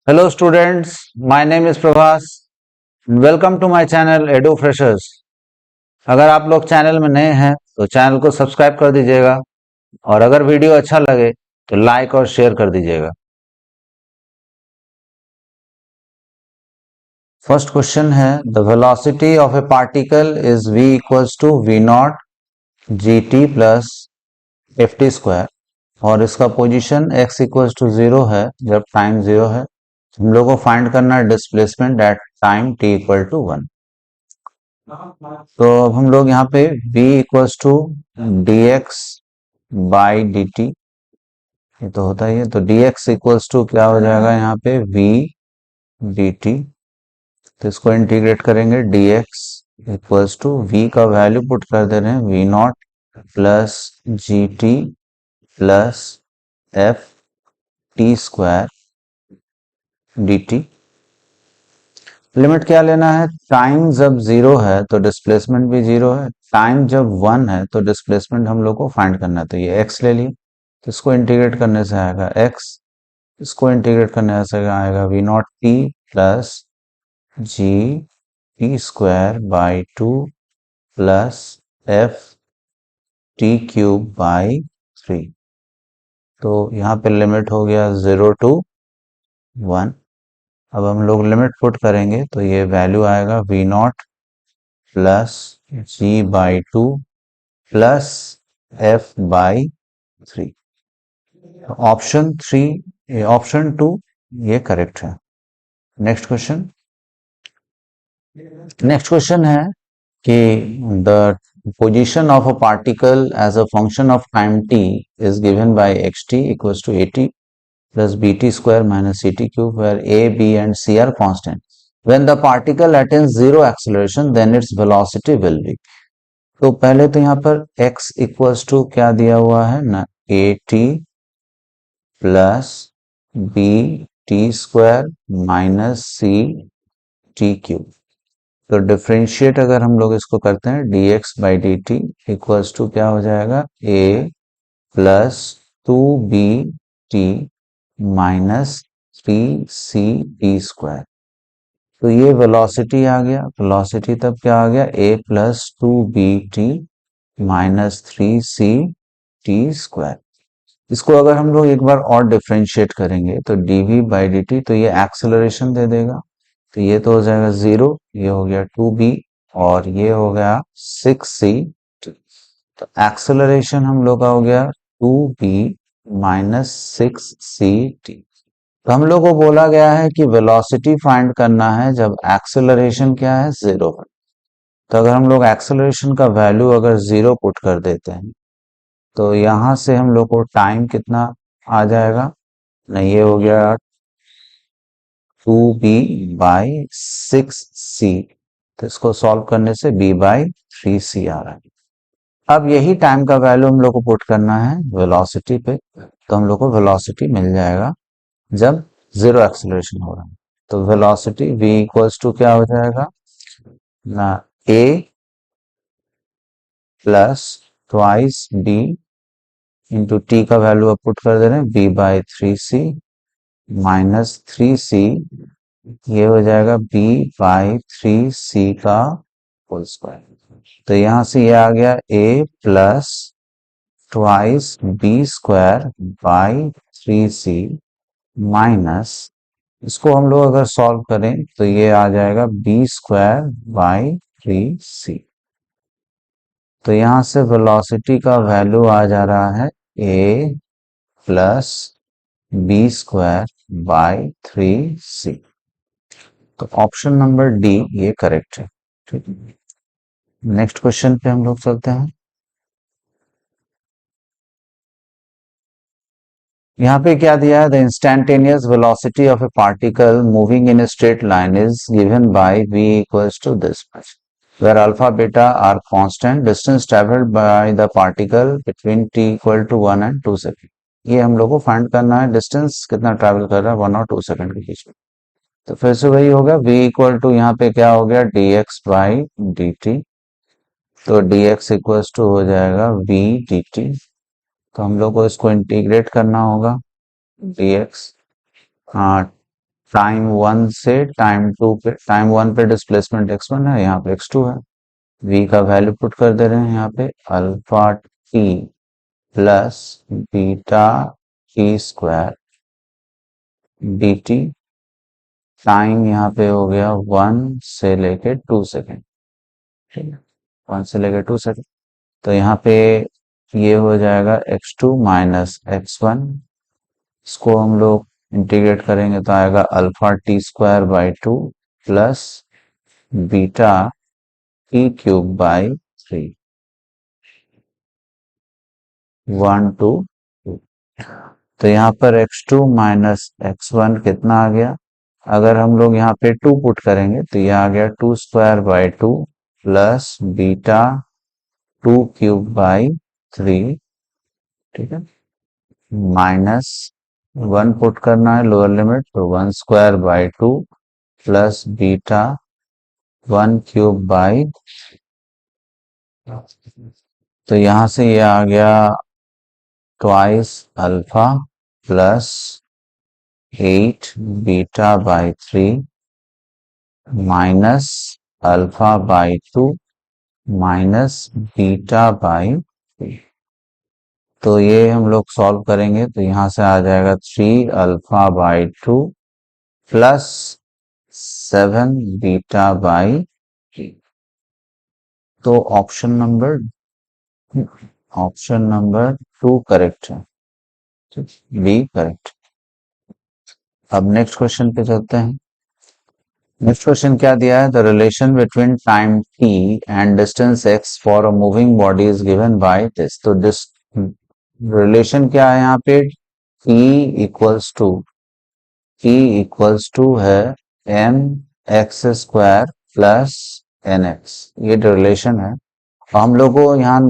Hello students, my name is Prabhas. Welcome to my channel Edu Freshers. अगर आप लोग channel में नए हैं तो चैनल को सब्सक्राइब कर दीजिएगा और अगर वीडियो अच्छा लगे तो लाइक और शेयर कर दीजिएगा। फर्स्ट क्वेश्चन है the velocity of a particle is v equals to v naught g t plus f t square और इसका पोजीशन x इक्वल्स टू 0 है जब टाइम 0 है। हम लोग को फाइंड करना है displacement at time t equal to 1। तो अब हम लोग यहाँ पे v equals to d x by D t, ये तो होता ही है। तो dx इक्वल्स टू क्या हो जाएगा यहाँ पे v dt। तो इसको इंटीग्रेट करेंगे dx इक्वल्स टू v का वैल्यू पुट कर दे रहे हैं v not plus g t plus f t square D T. Limit क्या लेना है, टाइम जब 0 है तो डिस्प्लेसमेंट भी 0 है, टाइम जब 1 है तो डिस्प्लेसमेंट हम लोग को फाइंड करना है। तो ये x ले लिए, तो इसको इंटीग्रेट करने से आएगा x, इसको इंटीग्रेट करने से आएगा v naught t plus g t square by 2 plus f t cube by 3। तो यहाँ पे लिमिट हो गया 0 टू 1। अब हम लोग लिमिट पुट करेंगे तो ये वैल्यू आएगा v naught plus g by 2 plus f by 3। Option 3 option 2 ये करेक्ट है। नेक्स्ट क्वेश्चन है कि the position of a particle as a function of time t is given by xt equals to at plus bt square minus ct cube where a, b and c are constant. When the particle attains zero acceleration then its velocity will be। तो पहले तो यहाँ पर x equals to क्या दिया हुआ है ना, a t plus b t square minus c t cube. तो डिफ्रेंशिएट अगर हम लोग इसको करते हैं d x by D t equals to क्या हो जाएगा a plus 2b t minus 3c t square. तो ये वेलोसिटी आ गया, वेलोसिटी तब क्या आ गया a plus 2b t minus 3c t square. इसको अगर हम लोग एक बार और डिफ्रेंशिएट करेंगे तो dv बाई dt, तो ये एक्सेलरेशन दे देगा। तो ये तो हो जाएगा 0, ये हो गया 2b और ये हो गया 6c। तो एक्सेलरेशन हम लोग का हो गया 2b माइनस 6ct। तो हम लोग को बोला गया है कि वेलोसिटी फाइंड करना है जब एक्सेलरेशन क्या है 0 है। तो अगर हम लोग एक्सेलरेशन का वैल्यू अगर 0 पुट कर देते हैं तो यहां से हम लोग को टाइम कितना आ जाएगा, नहीं ये हो गया 2b बाई 6c। तो इसको सॉल्व करने से b बाई 3c आ रहा है। अब यही टाइम का वैल्यू हम लोग को पुट करना है वेलोसिटी पे, तो हम लोग को वेलोसिटी मिल जाएगा जब 0 एक्सेलरेशन हो रहा है। तो वेलोसिटी v इक्वल्स टू क्या हो जाएगा ना, a plus twice b into T का वैल्यू अब पुट कर दे रहे हैं b by 3c minus 3c, ये हो जाएगा b बाई 3c का होल स्क्वायर। तो यहां से ये आ गया a plus twice b square by 3c minus, इसको हम लोग अगर सॉल्व करें तो ये आ जाएगा b स्क्वायर बाई 3c। तो यहां से वेलोसिटी का वैल्यू आ जा रहा है a plus b square by 3c। तो ऑप्शन नंबर डी ये करेक्ट है। ठीक है, नेक्स्ट क्वेश्चन पे हम लोग चलते हैं। यहाँ पे क्या दिया है, the instantaneous velocity of a particle moving in a straight line is given by v equals to this much where alpha beta are constant, distance traveled by the particle between t equal to 1 and 2 second. ये हम लोग को find करना है, distance कितना travel कर रहा है 1 और 2 सेकेंड के बीच में। तो फिर से वही होगा v इक्वल टू यहाँ पे क्या हो गया dx बाई dt। तो dx इक्वल्स टू हो जाएगा v dt। तो हम लोग को इसको इंटीग्रेट करना होगा dx, हाँ टाइम 1 से टाइम 1 पे डिस्प्लेसमेंट x1 है, यहाँ पे x2 है। v का वैल्यू पुट कर दे रहे हैं यहाँ पे, alpha t plus beta T square D T. Time यहाँ पे हो गया 1 से लेके 2 सेकेंड, ठीक है, 1 से लेके 2 सेकेंड। तो यहाँ पे ये हो जाएगा x2 माइनस x1, इसको हम लोग इंटीग्रेट करेंगे तो आएगा alpha T square by 2 plus beta T cube by 3, 1 2 2। तो यहाँ पर x2 माइनस x1 कितना आ गया, अगर हम लोग यहाँ पे 2 पुट करेंगे तो यह आ गया 2 square by 2 plus beta 2 cube by 3, ठीक है, माइनस 1 पुट करना है लोअर लिमिट, तो 1 square by 2 plus beta 1 cube by, तो यहां से ये आ गया twice alpha plus 8 beta by 3 minus alpha by 2 minus beta by 3। तो ये हम लोग सॉल्व करेंगे तो यहां से आ जाएगा 3 alpha by 2 plus 7 beta by 3। तो ऑप्शन नंबर 2 करेक्ट है, बी करेक्ट। अब नेक्स्ट क्वेश्चन पे चलते हैं। नेक्स्ट क्वेश्चन क्या दिया है, the relation between time t and distance x for a moving body is given by this. तो रिलेशन क्या है यहाँ पे, t इक्वल्स टू है m x square plus nx, ये रिलेशन है। हम लोग को यहाँ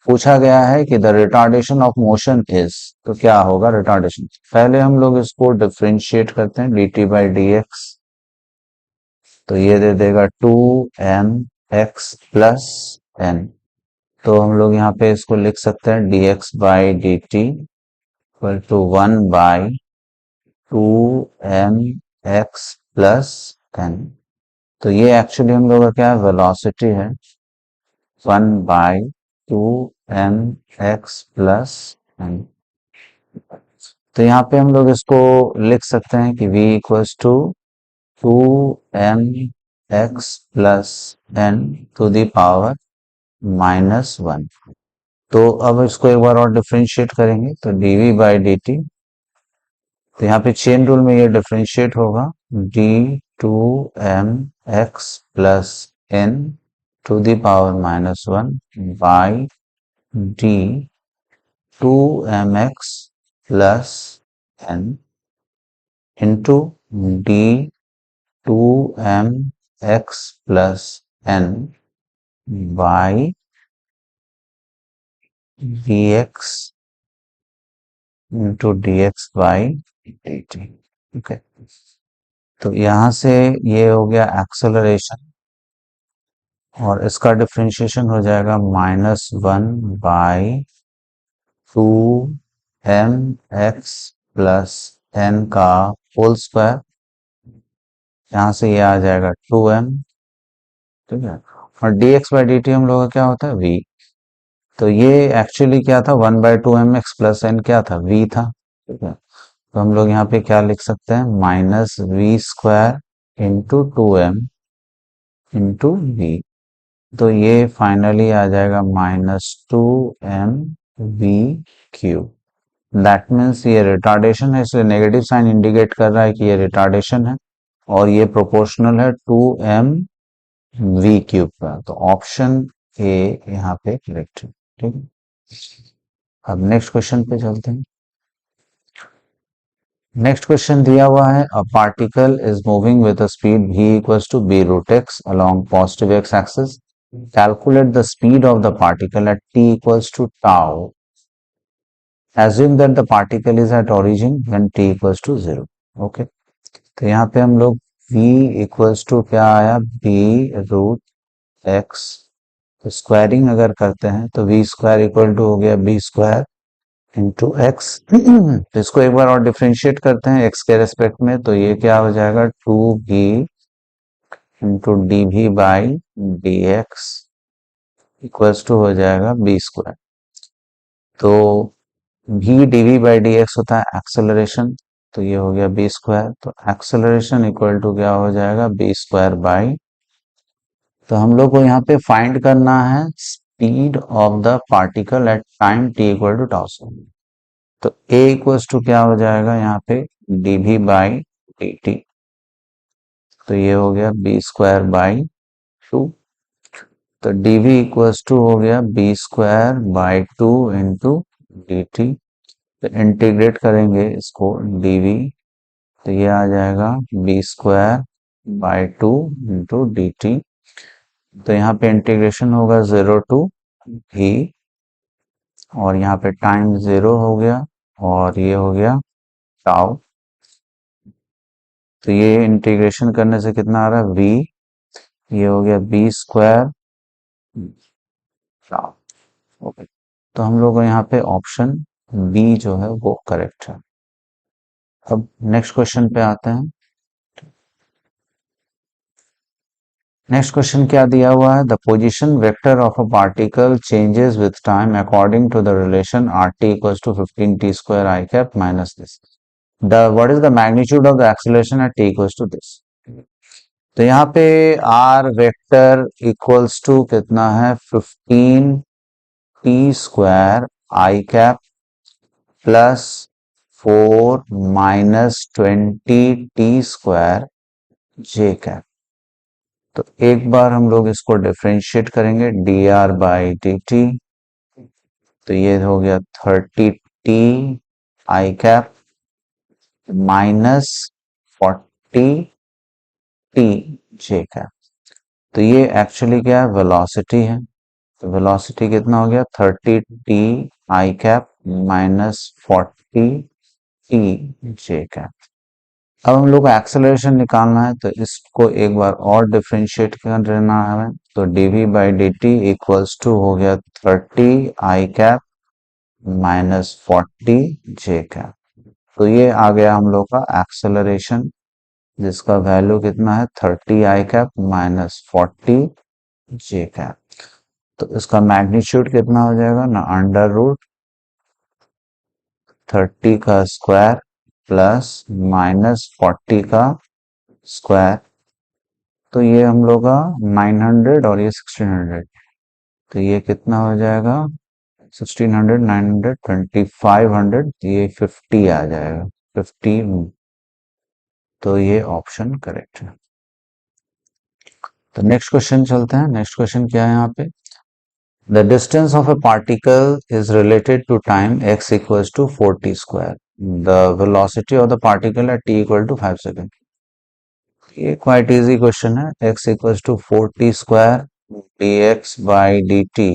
पूछा गया है कि the retardation of motion is, तो क्या होगा रिटार्डेशन। पहले हम लोग इसको डिफरेंशिएट करते हैं dt बाई डी एक्स, तो ये दे देगा 2mx प्लस n। तो हम लोग यहाँ पे इसको लिख सकते हैं dx by D t equal to 1 by 2mx plus n। तो ये एक्चुअली हम लोग का क्या है, वेलोसिटी है, 1 बाई 2mx प्लस n। तो यहाँ पे हम लोग इसको लिख सकते हैं कि v equals to 2mx plus n to the power -1। तो अब इसको एक बार और डिफरेंशिएट करेंगे तो dv बाई dt, तो यहाँ पे चेन रूल में ये डिफरेंशिएट होगा d2mx plus n to the power -1 by d2mx plus n into d2mx plus n by dx into dx by dt। Okay, तो यहां से ये हो गया एक्सेलरेशन और इसका डिफरेंशिएशन हो जाएगा -1 बाई 2mx प्लस n का होल स्क्वायर, यहां से ये आ जाएगा 2m, ठीक है, और dx बाई dt हम लोग का क्या होता है v। तो ये एक्चुअली क्या था, 1 बाई 2mx प्लस n क्या था, v था, ठीक है। तो हम लोग यहाँ पे क्या लिख सकते हैं, minus v square into 2m into v. तो ये फाइनली आ जाएगा -2mv क्यूब। दैट मीन्स ये रिटार्डेशन है, इसलिए नेगेटिव साइन इंडिकेट कर रहा है कि ये रिटार्डेशन है और ये प्रोपोर्शनल है 2mv क्यूब का। तो ऑप्शन ए यहाँ पे करेक्ट है, ठीक है। अब नेक्स्ट क्वेश्चन पे चलते हैं। नेक्स्ट क्वेश्चन दिया हुआ है, a particle is moving with a speed v equals to b root x along positive x axis. Calculate the speed of the particle at t equals to tau. Assume that the particle is at origin when t equals to 0. Okay. तो यहाँ पे हम लोग v equals to क्या आया, b root x, तो squaring अगर करते हैं तो v स्क्वायर इक्वल टू हो गया b स्क्वायर इंटू एक्स। तो इसको एक बार और डिफ्रेंशिएट करते हैं एक्स के रेस्पेक्ट में, तो ये क्या हो जाएगा, टू भी इंटू डी भी by d x equals to हो जाएगा बी स्क्वायर। तो भी डीवी बाई डी एक्स होता है एक्सेलरेशन, तो ये हो गया बी स्क्वायर। तो एक्सेलरेशन इक्वल टू क्या हो जाएगा, बी स्क्वायर बाई, तो हम लोग को यहाँ पे फाइंड करना है speed of the particle at time t equal to tau second. तो ए इक्वल्स टू क्या हो जाएगा यहाँ पे, डी भी बाई डी टी, तो ये हो गया बी स्क्वायर बाई टू। तो डी वी इक्वल्स टू हो गया b square by two into d T. तो इंटीग्रेट करेंगे इसको dv, तो ये आ जाएगा b square by two into d T. तो यहाँ पे इंटीग्रेशन होगा 0 टू v, और यहाँ पे टाइम 0 हो गया, और ये हो गया टाउ। तो ये इंटीग्रेशन करने से कितना आ रहा है, v, ये हो गया बी स्क्वायर टाउ। ओके, तो हम लोग को यहाँ पे ऑप्शन बी जो है वो करेक्ट है। अब नेक्स्ट क्वेश्चन पे आते हैं। नेक्स्ट क्वेश्चन क्या दिया हुआ है, the position vector of a particle changes with time according to the relation r t equals to 15 T square I cap minus this. The what is the magnitude of the acceleration at t equals to this. तो यहाँ पे are vector equals to कितना है, 15 T square आई cap plus 4 minus 20 T square J cap. तो एक बार हम लोग इसको डिफरेंशिएट करेंगे D R by D T, तो ये हो गया 30 T I cap minus 40 T J cap. तो ये एक्चुअली क्या है, वेलोसिटी है। तो वेलोसिटी कितना हो गया, 30 T I cap minus 40 T J cap. अब हम लोग को एक्सेलरेशन निकालना है, तो इसको एक बार और डिफरेंशिएट कर लेना है हमें। तो dv by D t equals to हो गया 30 i cap minus 40 j cap. तो ये आ गया हम लोग का एक्सेलरेशन, जिसका वैल्यू कितना है, 30 i cap minus 40 j cap. तो इसका मैग्नीट्यूड कितना हो जाएगा ना, अंडर रूट 30 का स्क्वायर प्लस माइनस 40 का स्क्वायर। तो ये हम लोग का 900 और ये 1600, तो ये कितना हो जाएगा, 1600 900 2500, ये 50 आ जाएगा, 50। तो ये ऑप्शन करेक्ट है। तो नेक्स्ट क्वेश्चन चलते हैं। नेक्स्ट क्वेश्चन क्या है यहाँ पे, the distance of a particle is related to time x equals to 4t square. The velocity of the particle at t equal to 5 seconds. ये क्वाइट इजी क्वेश्चन है। x equals to 4t square dx by dt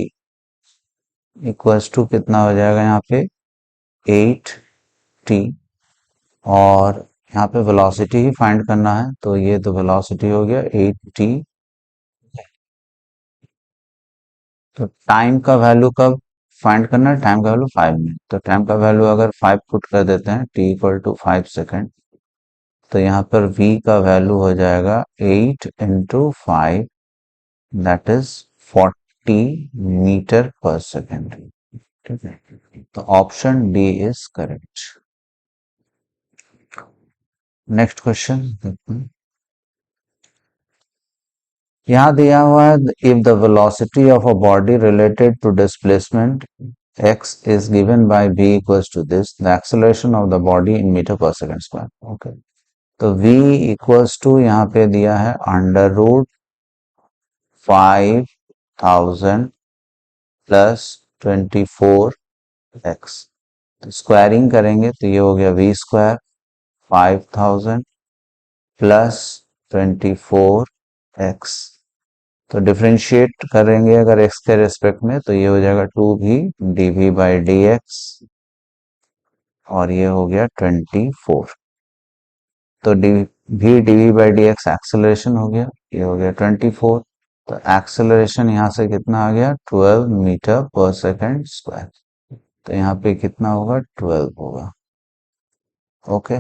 equals to कितना हो जाएगा यहाँ पे 8t, और यहाँ पे वेलोसिटी ही फाइंड करना है, तो ये तो वेलोसिटी हो गया 8t। तो टाइम का वैल्यू कब फाइंड करना है, टाइम का वैल्यू 5 मिनट। तो टाइम का वैल्यू अगर 5 पुट कर देते हैं, t इक्वल टू 5 सेकेंड, तो यहाँ पर v का वैल्यू हो जाएगा 8 इंटू 5, दैट इज 40 मीटर पर सेकेंड। ठीक है, तो option D is correct. Next question यहाँ दिया हुआ है, if the velocity of a body related to displacement x is given by v equals to this, the acceleration of the body in meter per second square. Okay, तो v equals to यहाँ पे दिया है under root 5000 plus 24x। तो squaring करेंगे तो ये हो गया v स्क्वायर 5000 प्लस 24x। तो डिफरेंशिएट करेंगे अगर x के रेस्पेक्ट में, तो ये हो जाएगा 2v dv बाई dx, और ये हो गया 24। तो v dv by dx acceleration हो गया, ये हो गया 24। तो एक्सेलरेशन यहाँ से कितना आ गया, 12 मीटर पर सेकेंड स्क्वायर। तो यहाँ पे कितना होगा 12 होगा। ओके